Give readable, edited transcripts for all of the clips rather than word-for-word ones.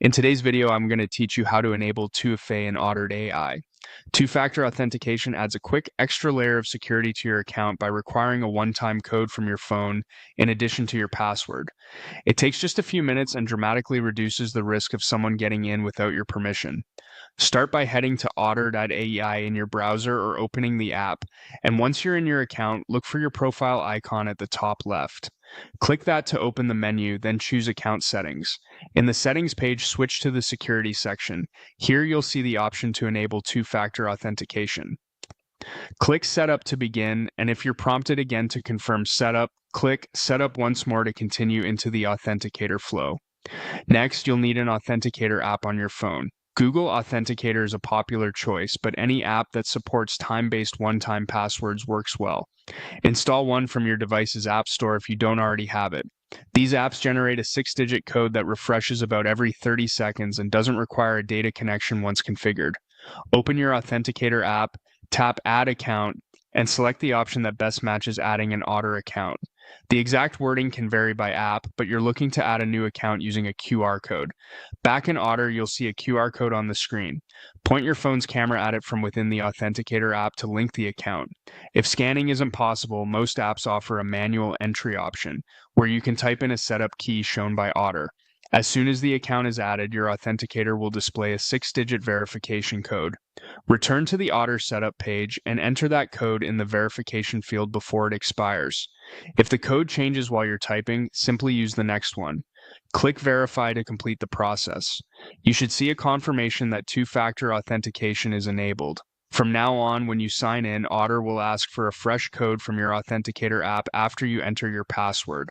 In today's video, I'm going to teach you how to enable 2FA in Otter AI. Two-factor authentication adds a quick extra layer of security to your account by requiring a one-time code from your phone in addition to your password. It takes just a few minutes and dramatically reduces the risk of someone getting in without your permission. Start by heading to otter.ai in your browser or opening the app, and once you're in your account, look for your profile icon at the top left. Click that to open the menu, then choose Account Settings. In the Settings page, switch to the Security section. Here you'll see the option to enable two-factor authentication. Click Setup to begin, and if you're prompted again to confirm setup, click Setup once more to continue into the Authenticator flow. Next, you'll need an Authenticator app on your phone. Google Authenticator is a popular choice, but any app that supports time-based one-time passwords works well. Install one from your device's app store if you don't already have it. These apps generate a 6-digit code that refreshes about every 30 seconds and doesn't require a data connection once configured. Open your Authenticator app, tap Add Account, and select the option that best matches adding an Otter account. The exact wording can vary by app, but you're looking to add a new account using a QR code. Back in Otter, you'll see a QR code on the screen. Point your phone's camera at it from within the Authenticator app to link the account. If scanning isn't possible, most apps offer a manual entry option, where you can type in a setup key shown by Otter. As soon as the account is added, your Authenticator will display a 6-digit verification code. Return to the Otter setup page and enter that code in the verification field before it expires. If the code changes while you're typing, simply use the next one. Click Verify to complete the process. You should see a confirmation that two-factor authentication is enabled. From now on, when you sign in, Otter will ask for a fresh code from your Authenticator app after you enter your password.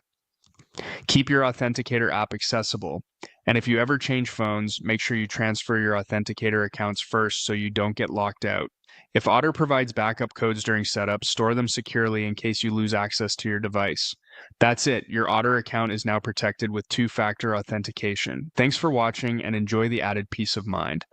Keep your Authenticator app accessible, and if you ever change phones, make sure you transfer your Authenticator accounts first so you don't get locked out. If Otter provides backup codes during setup, store them securely in case you lose access to your device. That's it, your Otter account is now protected with two-factor authentication. Thanks for watching and enjoy the added peace of mind.